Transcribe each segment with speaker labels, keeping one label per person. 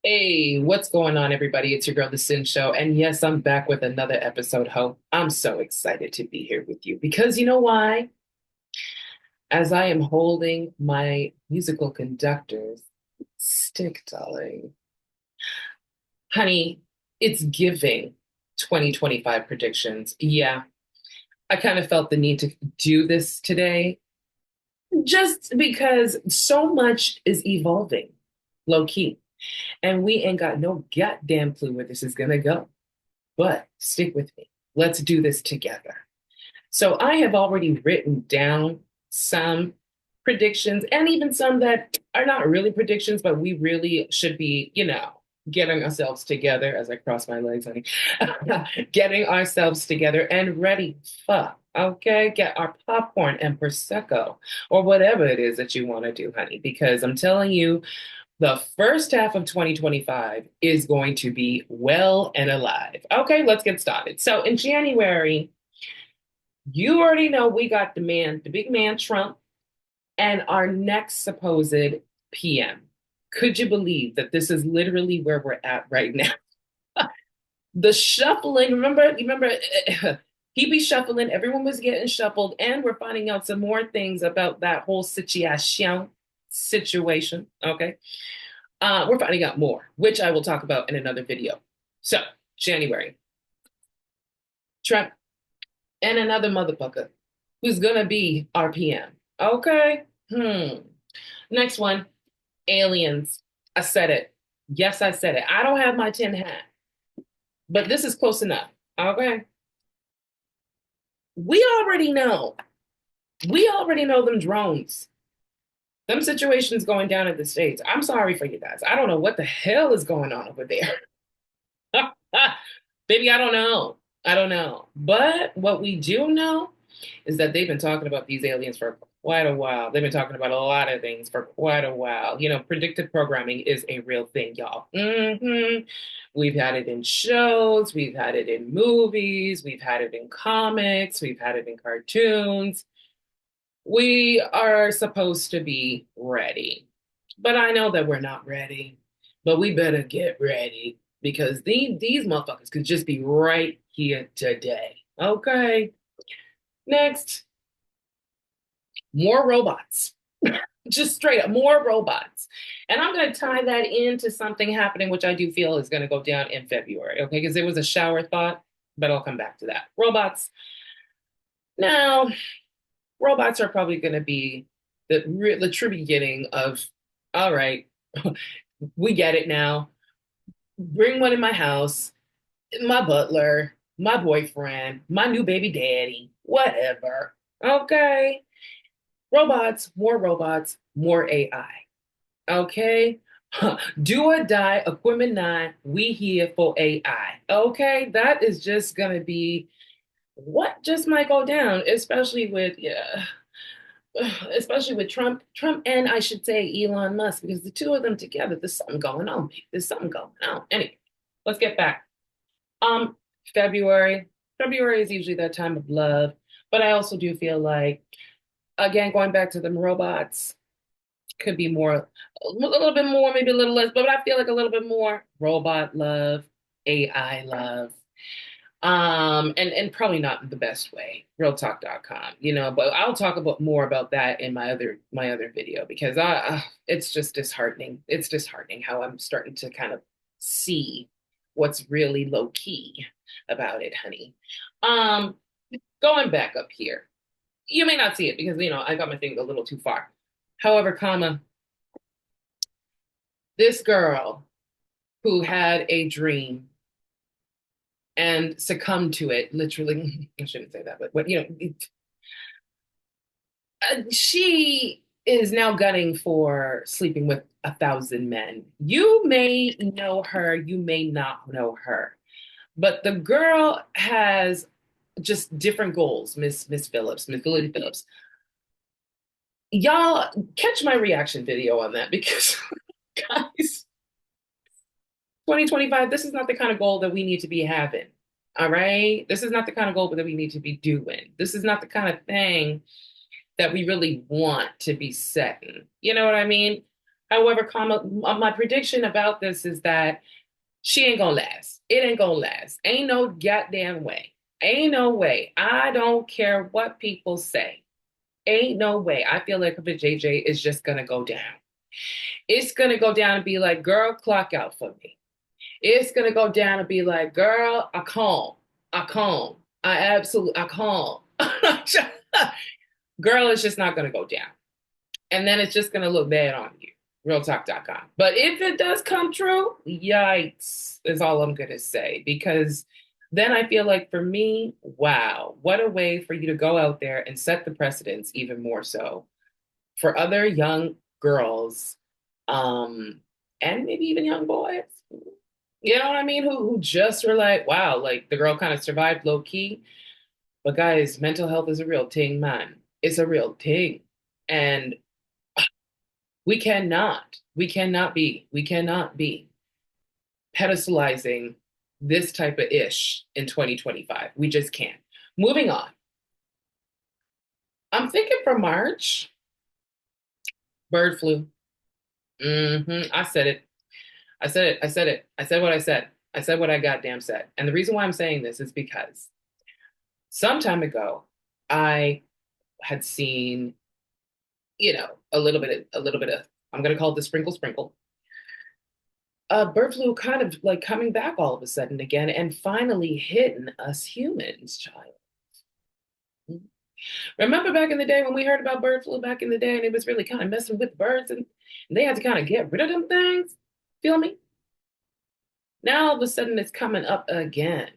Speaker 1: Hey, what's going on, everybody? It's your girl, the Cyn Show. And yes, I'm back with another episode, Ho. I'm so excited to be here with you because you know why? As I am holding my musical conductor's stick, darling, honey, it's giving 2025 predictions. Yeah, I kind of felt the need to do this today just because so much is evolving, low key, and we ain't got no goddamn clue where this is gonna go. But stick with me. Let's do this together. So I have already written down some predictions and even some that are not really predictions, but we really should be, getting ourselves together as I cross my legs, honey, getting ourselves together and ready for. Okay, get our popcorn and prosecco or whatever it is that you want to do, honey, because I'm telling you, the first half of 2025 is going to be well and alive. Okay, let's get started. So in January, you already know we got the big man Trump, and our next supposed PM. Could you believe that this is literally where we're at right now? The shuffling, remember, he be shuffling, everyone was getting shuffled, and we're finding out some more things about that whole situation. Okay. We're finding out more, which I will talk about in another video. So, January, Trump and another motherfucker who's gonna be RPM. Okay. Next one, aliens. I said it. Yes, I said it. I don't have my tin hat, but this is close enough. Okay. We already know. We already know them drones. Them situations going down in the States. I'm sorry for you guys. I don't know what the hell is going on over there. Baby, I don't know. I don't know. But what we do know is that they've been talking about these aliens for quite a while. They've been talking about a lot of things for quite a while. You know, predictive programming is a real thing, y'all. We've had it in shows, we've had it in movies, we've had it in comics, we've had it in cartoons. We are supposed to be ready. But I know that we're not ready. But we better get ready because these motherfuckers could just be right here today. Okay. Next, more robots. Just straight up, more robots. And I'm going to tie that into something happening, which I do feel is going to go down in February. Okay. Because it was a shower thought, but I'll come back to that. Robots. Now, robots are probably going to be the true beginning of, all right, we get it now. Bring one in my house, my butler, my boyfriend, my new baby daddy, whatever. Okay. Robots, more AI. Okay. Do or die, equipment nine, we here for AI. Okay. That is just going to be what just might go down, especially with, yeah, especially with Trump, and I should say Elon Musk, because the two of them together, there's something going on. There's something going on. Anyway, let's get back. Um, February. February is usually that time of love, but I also do feel like, again, going back to the robots, could be more, a little bit more, maybe a little less, but I feel like a little bit more robot love, AI love. And probably not the best way, realtalk.com, but I'll talk about more about that in my other video because it's just disheartening. It's disheartening how I'm starting to kind of see what's really low key about it, honey. Um, Going back up here, you may not see it because I got my thing a little too far. However, this girl who had a dream and succumbed to it, literally, I shouldn't say that, but what she is now gunning for sleeping with 1,000 men. You may know her, you may not know her, but the girl has just different goals. Miss Lily Phillips. Y'all catch my reaction video on that because, guys, 2025, this is not the kind of goal that we need to be having. All right. This is not the kind of goal that we need to be doing. This is not the kind of thing that we really want to be setting. You know what I mean? However, my prediction about this is that she ain't gonna last. It ain't gonna last. Ain't no goddamn way. Ain't no way. I don't care what people say. Ain't no way. I feel like JJ is just gonna go down. It's gonna go down and be like, girl, clock out for me. It's gonna go down and be like, girl, I calm. I calm. I absolutely I calm. Girl, it's just not gonna go down. And then it's just gonna look bad on you. Realtalk.com. But if it does come true, yikes, is all I'm gonna say. Because then I feel like for me, wow, what a way for you to go out there and set the precedence even more so for other young girls, and maybe even young boys. You know what I mean? Who just were like, wow, like the girl kind of survived low key. But guys, mental health is a real thing, man. It's a real thing. And we cannot be pedestalizing this type of ish in 2025. We just can't. Moving on. I'm thinking for March, bird flu. I said it. I said it. I said it. I said what I said. I said what I goddamn said. And the reason why I'm saying this is because some time ago, I had seen, a little bit of, I'm going to call it the sprinkle sprinkle. Bird flu kind of like coming back all of a sudden again and finally hitting us humans, child. Remember back in the day when we heard about bird flu back in the day and it was really kind of messing with birds and they had to kind of get rid of them things? Feel me? Now all of a sudden it's coming up again.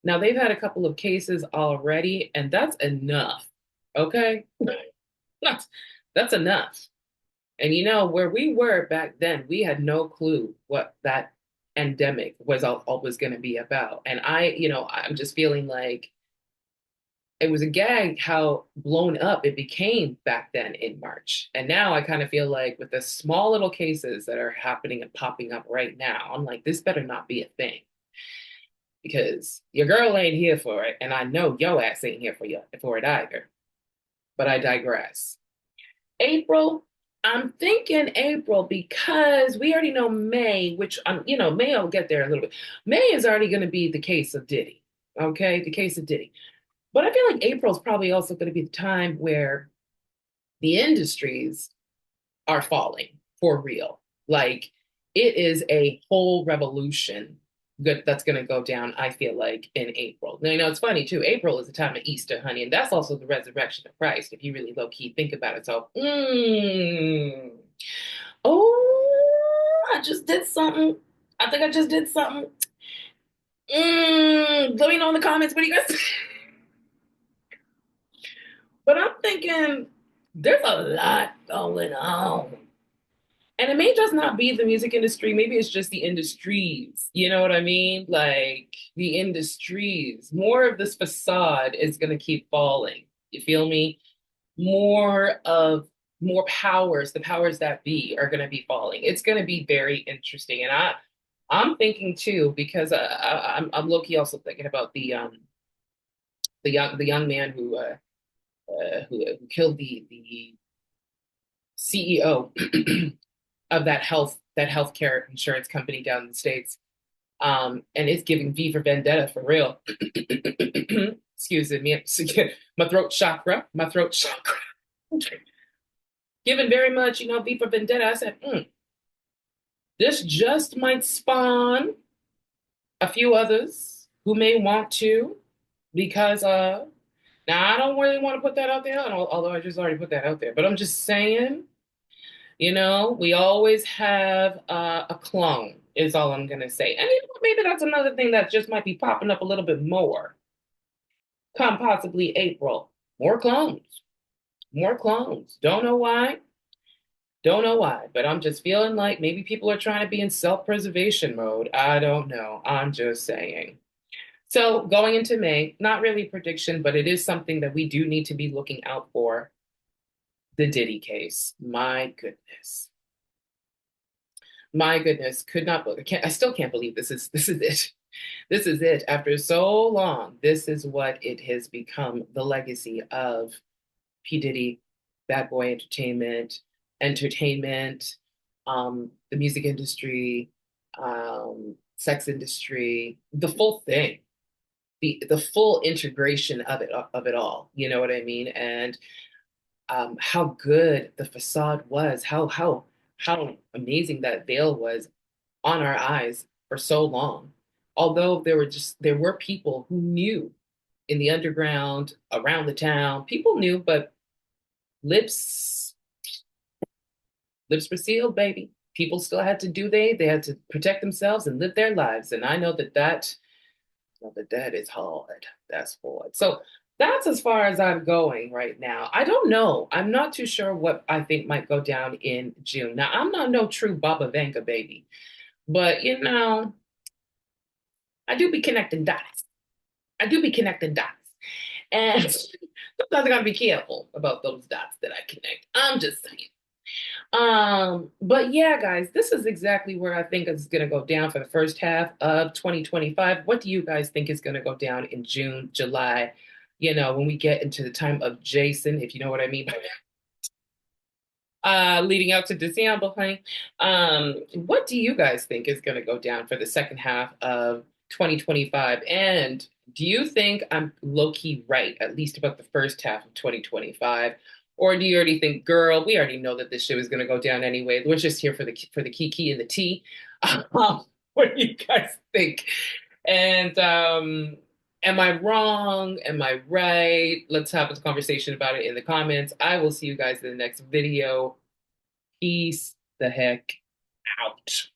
Speaker 1: Now they've had a couple of cases already, and that's enough. Okay? That's that's enough. And where we were back then, we had no clue what that endemic was all was going to be about. And I'm just feeling like it was a gag how blown up it became back then in March. And now I kind of feel like with the small little cases that are happening and popping up right now, I'm like, this better not be a thing because your girl ain't here for it. And I know your ass ain't here for it either. But I digress. April, I'm thinking April because we already know May, which May will get there a little bit. May is already going to be the case of Diddy. Okay, the case of Diddy. But I feel like April's probably also going to be the time where the industries are falling for real. Like it is a whole revolution that's going to go down, I feel like, in April. Now, it's funny too. April is the time of Easter, honey, and that's also the resurrection of Christ, if you really low key think about it. So, oh, I just did something. I think I just did something. Let me know in the comments. What do you guys? But I'm thinking there's a lot going on. And it may just not be the music industry. Maybe it's just the industries. You know what I mean? Like the industries. More of this facade is going to keep falling. You feel me? More powers, the powers that be, are going to be falling. It's going to be very interesting. And I'm thinking too because I'm low key also thinking about the young man who killed the CEO of that healthcare insurance company down in the States. And it's giving V for Vendetta for real. Excuse me, my throat chakra. Given very much, V for Vendetta. I said, this just might spawn a few others who may want to, because now I don't really want to put that out there, although I just already put that out there. But I'm just saying, we always have a clone, is all I'm gonna say. And maybe that's another thing that just might be popping up a little bit more. Come possibly April. More clones. More clones. Don't know why. Don't know why, but I'm just feeling like maybe people are trying to be in self-preservation mode. I don't know. I'm just saying. So going into May, not really prediction, but it is something that we do need to be looking out for. The Diddy case. My goodness. My goodness. I still can't believe this is it. This is it. After so long, this is what it has become, the legacy of P. Diddy, Bad Boy Entertainment, the music industry, sex industry, the full thing, the full integration of it all. You know what I mean? And how good the facade was, how amazing that veil was on our eyes for so long. Although there were people who knew in the underground, around the town, people knew, but lips lips were sealed, baby. People still had to they had to protect themselves and live their lives. And I know that is hard. That's hard. So that's as far as I'm going right now. I don't know. I'm not too sure what I think might go down in June. Now, I'm not no true Baba Venga baby, but I do be connecting dots. I do be connecting dots. And sometimes I gotta be careful about those dots that I connect. I'm just saying. But yeah, guys, this is exactly where I think is going to go down for the first half of 2025. What do you guys think is going to go down in June, July? When we get into the time of Jason, if you know what I mean, leading up to December, honey. What do you guys think is going to go down for the second half of 2025? And do you think I'm low key right, at least about the first half of 2025? Or do you already think, girl, we already know that this show is going to go down anyway. We're just here for the kiki and the tea. What do you guys think? And am I wrong? Am I right? Let's have a conversation about it in the comments. I will see you guys in the next video. Peace the heck out.